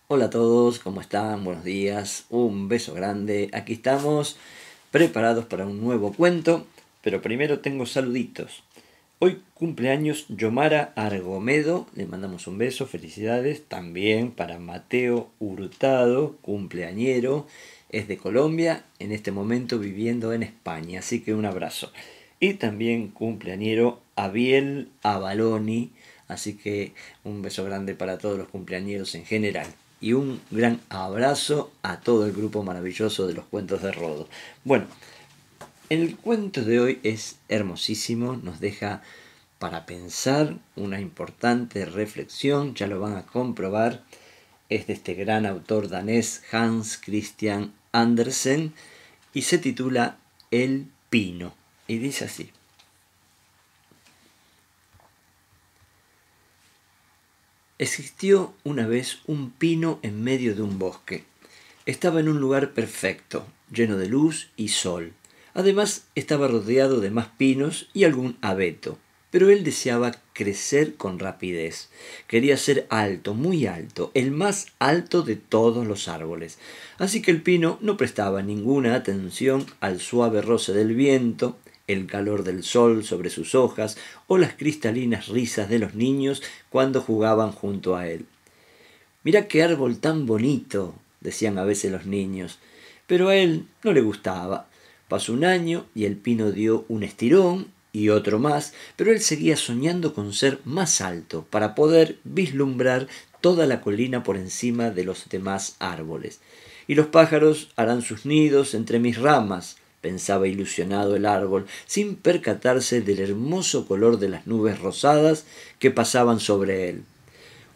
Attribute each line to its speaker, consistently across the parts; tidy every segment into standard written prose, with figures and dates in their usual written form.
Speaker 1: Hola a todos, ¿cómo están? Buenos días, un beso grande. Aquí estamos preparados para un nuevo cuento, pero primero tengo saluditos. Hoy cumpleaños Yomara Argomedo, le mandamos un beso, felicidades. También para Mateo Hurtado, cumpleañero, es de Colombia, en este momento viviendo en España, así que un abrazo. Y también cumpleañero Abiel Avaloni, así que un beso grande para todos los cumpleañeros en general. Y un gran abrazo a todo el grupo maravilloso de los cuentos de Rodo. Bueno, el cuento de hoy es hermosísimo, nos deja para pensar una importante reflexión, ya lo van a comprobar. Es de este gran autor danés Hans Christian Andersen y se titula El Pino. Y dice así: existió una vez un pino en medio de un bosque. Estaba en un lugar perfecto, lleno de luz y sol. Además, estaba rodeado de más pinos y algún abeto. Pero él deseaba crecer con rapidez. Quería ser alto, muy alto, el más alto de todos los árboles. Así que el pino no prestaba ninguna atención al suave roce del viento, el calor del sol sobre sus hojas o las cristalinas risas de los niños cuando jugaban junto a él. «Mirá qué árbol tan bonito», decían a veces los niños, pero a él no le gustaba. Pasó un año y el pino dio un estirón y otro más, pero él seguía soñando con ser más alto para poder vislumbrar toda la colina por encima de los demás árboles. «Y los pájaros harán sus nidos entre mis ramas», pensaba ilusionado el árbol, sin percatarse del hermoso color de las nubes rosadas que pasaban sobre él,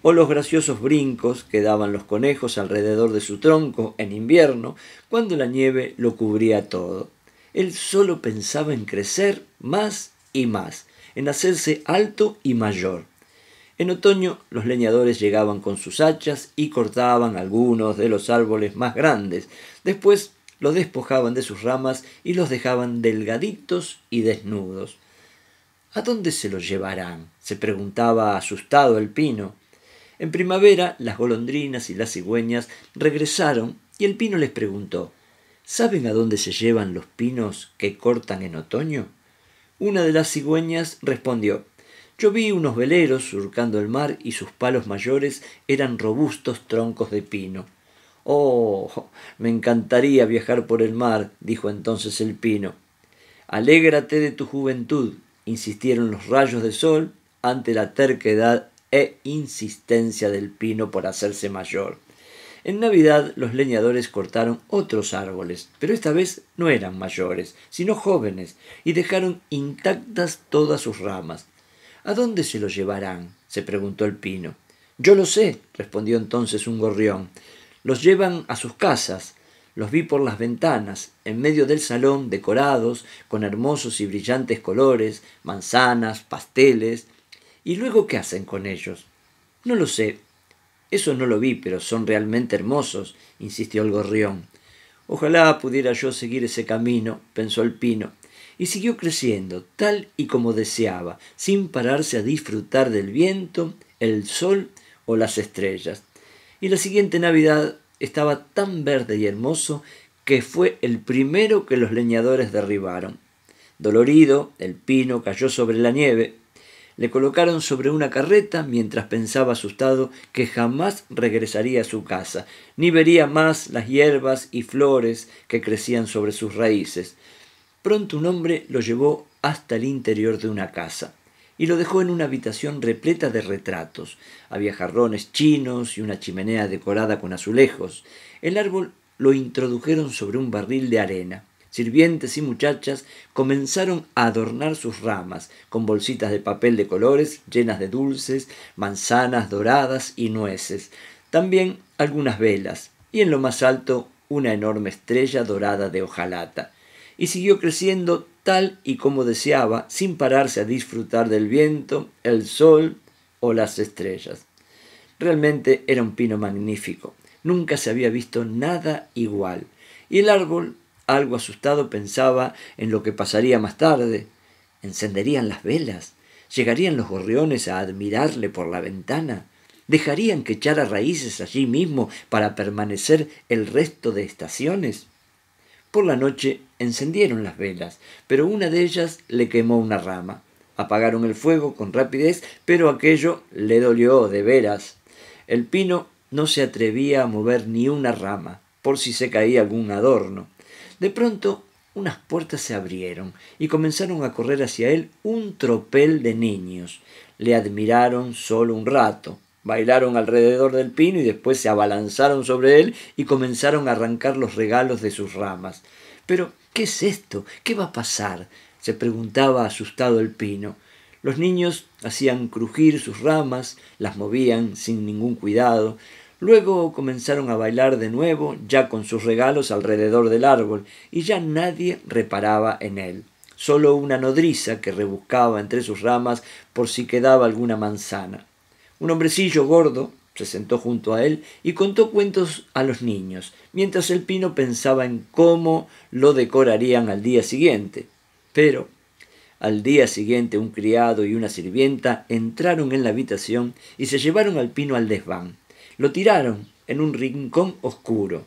Speaker 1: o los graciosos brincos que daban los conejos alrededor de su tronco en invierno, cuando la nieve lo cubría todo. Él solo pensaba en crecer más y más, en hacerse alto y mayor. En otoño los leñadores llegaban con sus hachas y cortaban algunos de los árboles más grandes. Después los despojaban de sus ramas y los dejaban delgaditos y desnudos. «¿A dónde se los llevarán?», se preguntaba asustado el pino. En primavera las golondrinas y las cigüeñas regresaron y el pino les preguntó: «¿Saben a dónde se llevan los pinos que cortan en otoño?». Una de las cigüeñas respondió: «Yo vi unos veleros surcando el mar y sus palos mayores eran robustos troncos de pino». «Oh, me encantaría viajar por el mar», dijo entonces el pino. «Alégrate de tu juventud», insistieron los rayos de sol ante la terquedad e insistencia del pino por hacerse mayor. En Navidad los leñadores cortaron otros árboles, pero esta vez no eran mayores, sino jóvenes, y dejaron intactas todas sus ramas. «¿A dónde se los llevarán?», se preguntó el pino. «Yo lo sé», respondió entonces un gorrión. «Los llevan a sus casas. Los vi por las ventanas, en medio del salón, decorados con hermosos y brillantes colores, manzanas, pasteles. ¿Y luego qué hacen con ellos?». «No lo sé. Eso no lo vi, pero son realmente hermosos», insistió el gorrión. «Ojalá pudiera yo seguir ese camino», pensó el pino, y siguió creciendo, tal y como deseaba, sin pararse a disfrutar del viento, el sol o las estrellas. Y la siguiente Navidad estaba tan verde y hermoso que fue el primero que los leñadores derribaron. Dolorido, el pino cayó sobre la nieve. Le colocaron sobre una carreta mientras pensaba asustado que jamás regresaría a su casa, ni vería más las hierbas y flores que crecían sobre sus raíces. Pronto un hombre lo llevó hasta el interior de una casa y lo dejó en una habitación repleta de retratos. Había jarrones chinos y una chimenea decorada con azulejos. El árbol lo introdujeron sobre un barril de arena. Sirvientes y muchachas comenzaron a adornar sus ramas con bolsitas de papel de colores llenas de dulces, manzanas doradas y nueces. También algunas velas, y en lo más alto una enorme estrella dorada de hojalata. Y siguió creciendo tal y como deseaba, sin pararse a disfrutar del viento, el sol o las estrellas. Realmente era un pino magnífico. Nunca se había visto nada igual. Y el árbol, algo asustado, pensaba en lo que pasaría más tarde. ¿Encenderían las velas? ¿Llegarían los gorriones a admirarle por la ventana? ¿Dejarían que echara raíces allí mismo para permanecer el resto de estaciones? Por la noche encendieron las velas, pero una de ellas le quemó una rama. Apagaron el fuego con rapidez, pero aquello le dolió de veras. El pino no se atrevía a mover ni una rama, por si se caía algún adorno. De pronto unas puertas se abrieron y comenzaron a correr hacia él un tropel de niños. Le admiraron solo un rato. Bailaron alrededor del pino y después se abalanzaron sobre él y comenzaron a arrancar los regalos de sus ramas. «¿Pero qué es esto? ¿Qué va a pasar?», se preguntaba asustado el pino. Los niños hacían crujir sus ramas, las movían sin ningún cuidado. Luego comenzaron a bailar de nuevo, ya con sus regalos alrededor del árbol, y ya nadie reparaba en él. Solo una nodriza que rebuscaba entre sus ramas por si quedaba alguna manzana. Un hombrecillo gordo se sentó junto a él y contó cuentos a los niños, mientras el pino pensaba en cómo lo decorarían al día siguiente. Pero al día siguiente un criado y una sirvienta entraron en la habitación y se llevaron al pino al desván. Lo tiraron en un rincón oscuro.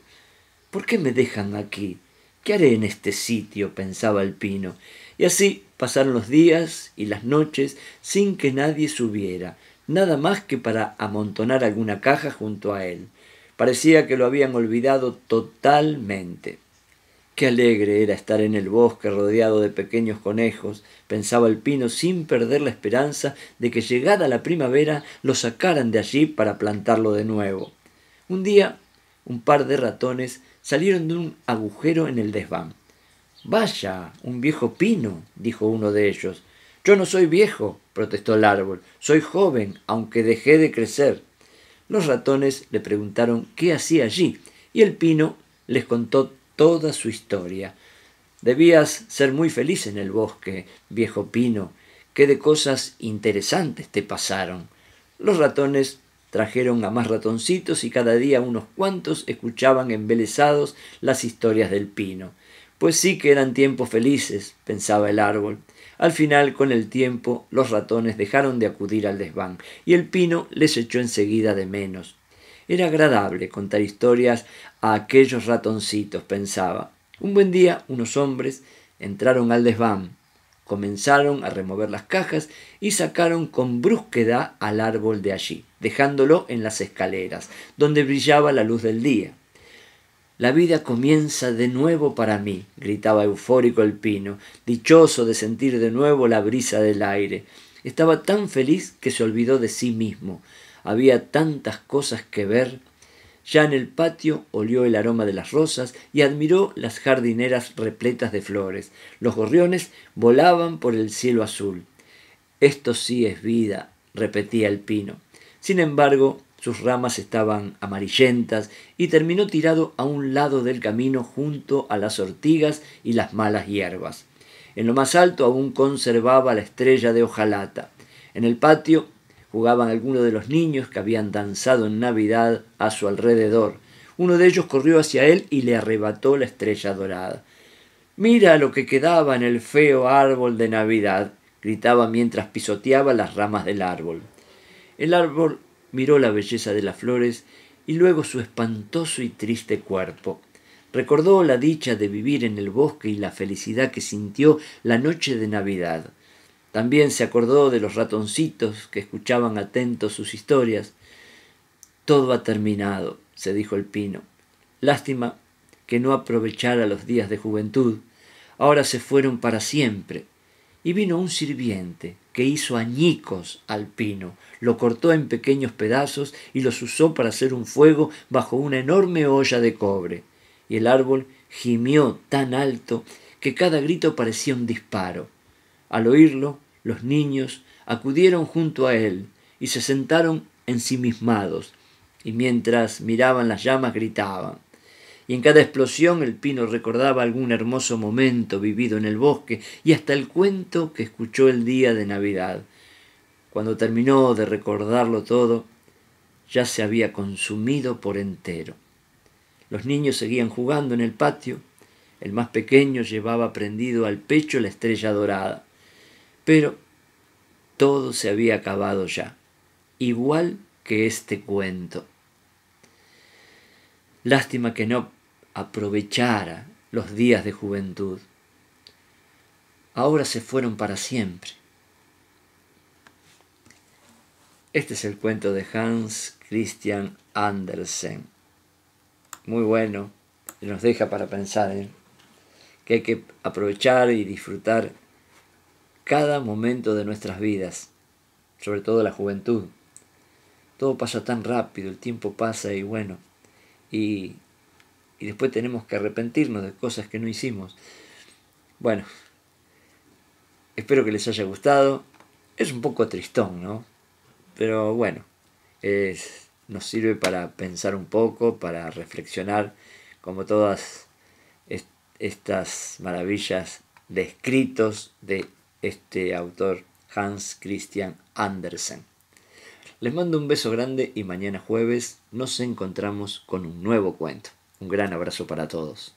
Speaker 1: «¿Por qué me dejan aquí? ¿Qué haré en este sitio?», pensaba el pino. Y así pasaron los días y las noches sin que nadie subiera, nada más que para amontonar alguna caja junto a él. Parecía que lo habían olvidado totalmente. Qué alegre era estar en el bosque rodeado de pequeños conejos, pensaba el pino sin perder la esperanza de que llegada la primavera lo sacaran de allí para plantarlo de nuevo. Un día, un par de ratones salieron de un agujero en el desván. «Vaya, un viejo pino», dijo uno de ellos. «Yo no soy viejo», protestó el árbol. «Soy joven, aunque dejé de crecer». Los ratones le preguntaron qué hacía allí, y el pino les contó toda su historia. «Debías ser muy feliz en el bosque, viejo pino. ¿Qué de cosas interesantes te pasaron?». Los ratones trajeron a más ratoncitos y cada día unos cuantos escuchaban embelesados las historias del pino. Pues sí que eran tiempos felices, pensaba el árbol. Al final, con el tiempo, los ratones dejaron de acudir al desván y el pino les echó enseguida de menos. Era agradable contar historias a aquellos ratoncitos, pensaba. Un buen día, unos hombres entraron al desván, comenzaron a remover las cajas y sacaron con brusquedad al árbol de allí, dejándolo en las escaleras, donde brillaba la luz del día. «La vida comienza de nuevo para mí», gritaba eufórico el pino, dichoso de sentir de nuevo la brisa del aire. Estaba tan feliz que se olvidó de sí mismo. Había tantas cosas que ver. Ya en el patio olió el aroma de las rosas y admiró las jardineras repletas de flores. Los gorriones volaban por el cielo azul. «Esto sí es vida», repetía el pino. Sin embargo, sus ramas estaban amarillentas y terminó tirado a un lado del camino junto a las ortigas y las malas hierbas. En lo más alto aún conservaba la estrella de hojalata. En el patio jugaban algunos de los niños que habían danzado en Navidad a su alrededor. Uno de ellos corrió hacia él y le arrebató la estrella dorada. «Mira lo que quedaba en el feo árbol de Navidad», gritaba mientras pisoteaba las ramas del árbol. El árbol miró la belleza de las flores y luego su espantoso y triste cuerpo. Recordó la dicha de vivir en el bosque y la felicidad que sintió la noche de Navidad. También se acordó de los ratoncitos que escuchaban atentos sus historias. «Todo ha terminado», se dijo el pino. «Lástima que no aprovechara los días de juventud. Ahora se fueron para siempre». Y vino un sirviente que hizo añicos al pino, lo cortó en pequeños pedazos y los usó para hacer un fuego bajo una enorme olla de cobre. Y el árbol gimió tan alto que cada grito parecía un disparo. Al oírlo, los niños acudieron junto a él y se sentaron ensimismados, y mientras miraban las llamas gritaban. Y en cada explosión el pino recordaba algún hermoso momento vivido en el bosque y hasta el cuento que escuchó el día de Navidad. Cuando terminó de recordarlo todo, ya se había consumido por entero. Los niños seguían jugando en el patio. El más pequeño llevaba prendido al pecho la estrella dorada. Pero todo se había acabado ya, igual que este cuento. Lástima que no aprovechara los días de juventud. Ahora se fueron para siempre. Este es el cuento de Hans Christian Andersen. Muy bueno, nos deja para pensar, que hay que aprovechar y disfrutar cada momento de nuestras vidas, sobre todo la juventud. Todo pasa tan rápido, el tiempo pasa y bueno, y después tenemos que arrepentirnos de cosas que no hicimos. Bueno, espero que les haya gustado. Es un poco tristón, ¿no? Pero bueno, nos sirve para pensar un poco, para reflexionar, como todas estas maravillas de escritos de este autor Hans Christian Andersen. Les mando un beso grande y mañana jueves nos encontramos con un nuevo cuento. Un gran abrazo para todos.